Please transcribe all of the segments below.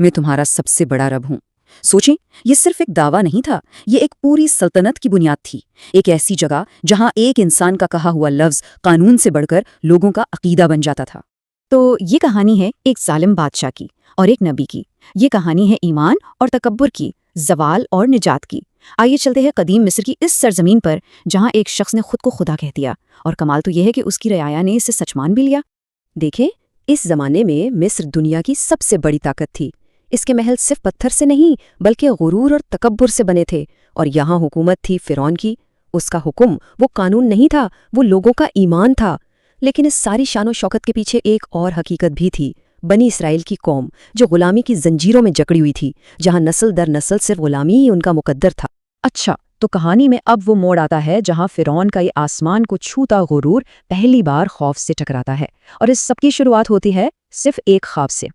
मैं तुम्हारा सबसे बड़ा रब हूँ। सोचें, ये सिर्फ एक दावा नहीं था, ये एक पूरी सल्तनत की बुनियाद थी। एक ऐसी जगह जहाँ एक इंसान का कहा हुआ लफ्ज कानून से बढ़कर लोगों का अकीदा बन जाता था। तो ये कहानी है एक जालिम बादशाह की और एक नबी की। ये कहानी है ईमान और तकब्बुर की, ज़वाल और निजात की। आइए चलते हैं कदीम मिस्र की इस सरजमीन पर जहाँ एक शख्स ने खुद को खुदा कह दिया, और कमाल तो यह है कि उसकी रयाया ने इसे सच मान भी लिया। देखें, इस जमाने में मिस्र दुनिया की सबसे बड़ी ताकत थी। इसके महल सिर्फ पत्थर से नहीं बल्कि गुरूर और तकब्बुर से बने थे, और यहाँ हुकूमत थी फिरौन की। उसका हुक्म वो कानून नहीं था, वो लोगों का ईमान था। लेकिन इस सारी शानो शौकत के पीछे एक और हकीकत भी थी, बनी इसराइल की कौम जो गुलामी की जंजीरों में जकड़ी हुई थी, जहाँ नस्ल दर नस्ल सिर्फ गुलामी ही उनका मुकद्दर था। अच्छा, तो कहानी में अब वो मोड़ आता है जहाँ फिरौन का ये आसमान को छूता गुरूर पहली बार खौफ से टकराता है, और इस सबकी शुरुआत होती है सिर्फ एक ख्वाब से।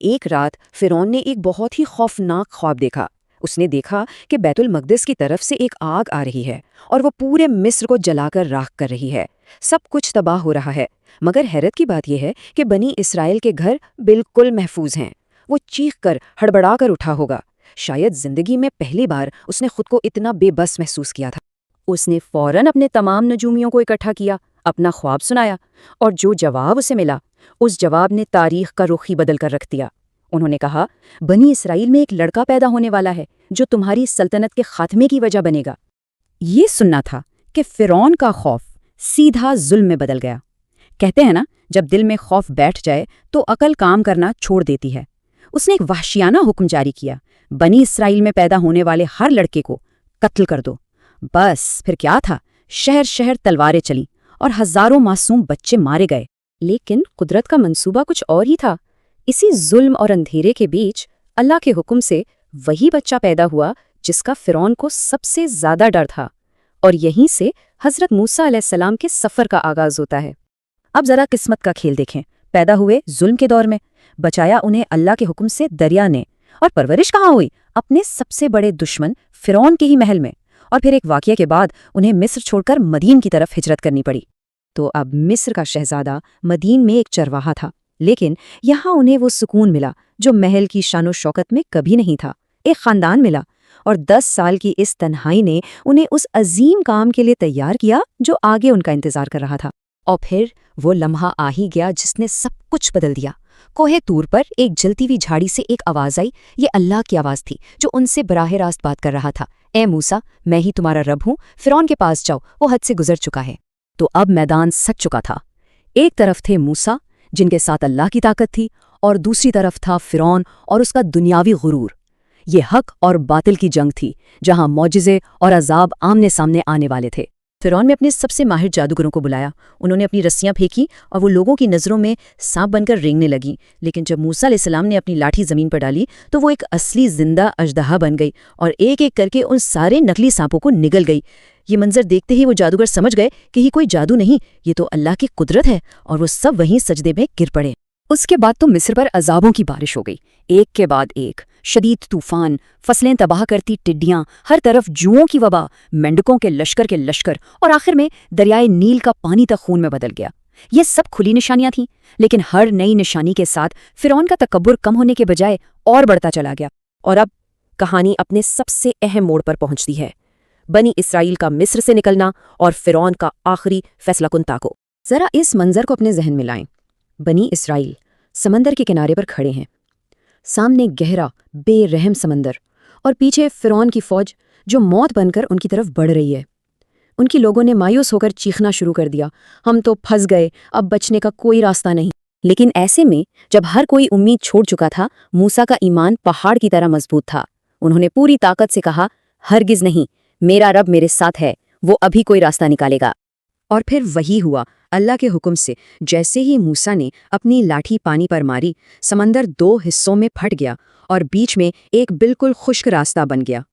एक रात फिरौन ने एक बहुत ही खौफनाक ख्वाब देखा। उसने देखा कि बैतुल मक़दिस की तरफ से एक आग आ रही है और वो पूरे मिस्र को जलाकर राख कर रही है। सब कुछ तबाह हो रहा है, मगर हैरत की बात यह है कि बनी इसराइल के घर बिल्कुल महफूज हैं। वो चीख कर हड़बड़ा कर उठा होगा। शायद जिंदगी में पहली बार उसने खुद को इतना बेबस महसूस किया था। उसने फौरन अपने तमाम नजूमियों को इकट्ठा किया, अपना ख्वाब सुनाया, और जो जवाब उसे मिला उस जवाब ने तारीख का रुख ही बदल कर रख दिया। उन्होंने कहा, बनी इसराइल में एक लड़का पैदा होने वाला है जो तुम्हारी सल्तनत के खात्मे की वजह बनेगा। ये सुनना था कि फिरौन का खौफ सीधा जुल्म में बदल गया। कहते हैं ना, जब दिल में खौफ बैठ जाए तो अकल काम करना छोड़ देती है। उसने एक वहशियाना हुक्म जारी किया, बनी इसराइल में पैदा होने वाले हर लड़के को कत्ल कर दो। बस फिर क्या था, शहर शहर तलवारें चलीं और हजारों मासूम बच्चे मारे गए। लेकिन कुदरत का मंसूबा कुछ और ही था। इसी जुल्म और अंधेरे के बीच अल्लाह के हुक्म से वही बच्चा पैदा हुआ जिसका फिरौन को सबसे ज्यादा डर था, और यहीं से हजरत मूसा अलैहिस्सलाम के सफर का आगाज होता है। अब जरा किस्मत का खेल देखें। पैदा हुए जुल्म के दौर में, बचाया उन्हें अल्लाह के हुक्म से दरिया ने, और परवरिश कहाँ हुई? अपने सबसे बड़े दुश्मन फिरौन के ही महल में। और फिर एक वाकये के बाद उन्हें मिस्र छोड़कर मदीन की तरफ हिजरत करनी पड़ी। तो अब मिस्र का शहजादा मदीन में एक चरवाहा था, लेकिन यहाँ उन्हें वो सुकून मिला जो महल की शानो शौकत में कभी नहीं था। एक खानदान मिला, और 10 साल की इस तन्हाई ने उन्हें उस अजीम काम के लिए तैयार किया जो आगे उनका इंतजार कर रहा था। और फिर वो लम्हा आ ही गया जिसने सब कुछ बदल दिया। कोहे तूर पर एक जलती हुई झाड़ी से एक आवाज आई। ये अल्लाह की आवाज थी जो उनसे बराह रास्त बात कर रहा था। ए मूसा, मैं ही तुम्हारा रब हूँ, फिरौन के पास जाओ, वो हद से गुजर चुका है। तो अब मैदान सज चुका था। एक तरफ थे मूसा जिनके साथ अल्लाह की ताकत थी, और दूसरी तरफ था फिरौन और उसका दुनियावी गुरूर। ये हक और बातिल की जंग थी जहां मौजिज़े और अजाब आमने सामने आने वाले थे। फिरौन ने अपने सबसे माहिर जादूगरों को बुलाया। उन्होंने अपनी रस्सियां फेंकी और वो लोगों की नज़रों में सांप बनकर रेंगने लगी। लेकिन जब मूसा अलैहिस्सलाम ने अपनी लाठी ज़मीन पर डाली तो वो एक असली जिंदा अजदहा बन गई और एक एक करके उन सारे नकली सांपों को निगल गई। ये मंजर देखते ही वो जादूगर समझ गए कि ये कोई जादू नहीं, ये तो अल्लाह की कुदरत है, और वो सब वहीं सजदे में गिर पड़े। उसके बाद तो मिस्र पर अजाबों की बारिश हो गई, एक के बाद एक। शदीद तूफान, फसलें तबाह करती टिड्डियां, हर तरफ जुओं की वबा, मेंढकों के लश्कर, और आखिर में दरियाए नील का पानी तक खून में बदल गया। ये सब खुली निशानियां थीं, लेकिन हर नई निशानी के साथ फिरौन का तकब्बुर कम होने के बजाय और बढ़ता चला गया। और अब कहानी अपने सबसे अहम मोड़ पर पहुंचती है, बनी इसराइल का मिस्र से निकलना और फिरौन का आखिरी फैसलाकुन ताको। जरा इस मंजर को अपने जहन में लाएं। बनी इसराइल समंदर के किनारे पर खड़े हैं, सामने गहरा बेरहम समंदर, और पीछे फिरौन की फौज जो मौत बनकर उनकी तरफ बढ़ रही है। उनकी लोगों ने मायूस होकर चीखना शुरू कर दिया, हम तो फंस गए, अब बचने का कोई रास्ता नहीं। लेकिन ऐसे में जब हर कोई उम्मीद छोड़ चुका था, मूसा का ईमान पहाड़ की तरह मजबूत था। उन्होंने पूरी ताकत से कहा, हरगिज नहीं, मेरा रब मेरे साथ है, वो अभी कोई रास्ता निकालेगा। और फिर वही हुआ। अल्लाह के हुक्म से जैसे ही मूसा ने अपनी लाठी पानी पर मारी, समंदर 2 हिस्सों में फट गया और बीच में एक बिल्कुल खुश्क रास्ता बन गया।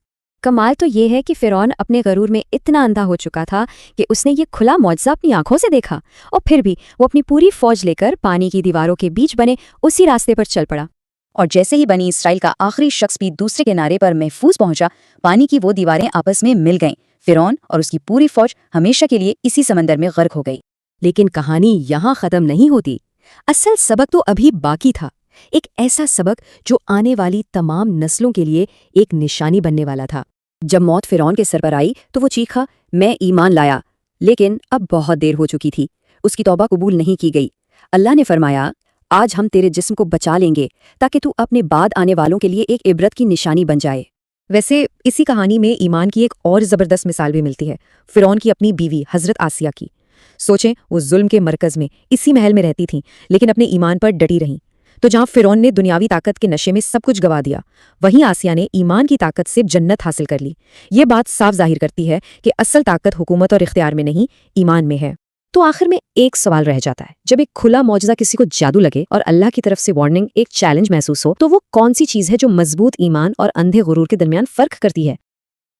कमाल तो ये है कि फिरौन अपने गरूर में इतना अंधा हो चुका था कि उसने ये खुला मौजज़ा अपनी आंखों से देखा, और फिर भी वो अपनी पूरी फौज लेकर पानी की दीवारों के बीच बने उसी रास्ते पर चल पड़ा। और जैसे ही बनी इसराइल का आखिरी शख्स भी दूसरे किनारे पर महफूज पहुंचा, पानी की वो दीवारें आपस में मिल गईं। फिरौन और उसकी पूरी फौज हमेशा के लिए इसी समंदर में गर्क हो गई। लेकिन कहानी यहाँ खत्म नहीं होती। असल सबक तो अभी बाकी था। ایک ایسا سبق جو آنے والی تمام نسلوں کے لیے ایک نشانی بننے والا تھا۔ جب موت فرعون کے سر پر آئی تو وہ چیخا، میں ایمان لایا، لیکن اب بہت دیر ہو چکی تھی، اس کی توبہ قبول نہیں کی گئی۔ اللہ نے فرمایا، آج ہم تیرے جسم کو بچا لیں گے تاکہ تو اپنے بعد آنے والوں کے لیے ایک عبرت کی نشانی بن جائے۔ ویسے اسی کہانی میں ایمان کی ایک اور زبردست مثال بھی ملتی ہے، فرعون کی اپنی بیوی حضرت آسیہ کی۔ سوچیں، وہ ظلم کے مرکز میں اسی محل میں رہتی تھیں لیکن اپنے ایمان پر ڈٹی رہیں۔ تو جہاں فرعون نے دنیاوی طاقت کے نشے میں سب کچھ گوا دیا، وہیں آسیہ نے ایمان کی طاقت سے جنت حاصل کر لی۔ یہ بات صاف ظاہر کرتی ہے کہ اصل طاقت حکومت اور اختیار میں نہیں، ایمان میں ہے۔ تو آخر میں ایک سوال رہ جاتا ہے، جب ایک کھلا معجزہ کسی کو جادو لگے اور اللہ کی طرف سے وارننگ، ایک چیلنج محسوس ہو، تو وہ کون سی چیز ہے جو مضبوط ایمان اور اندھے غرور کے درمیان فرق کرتی ہے؟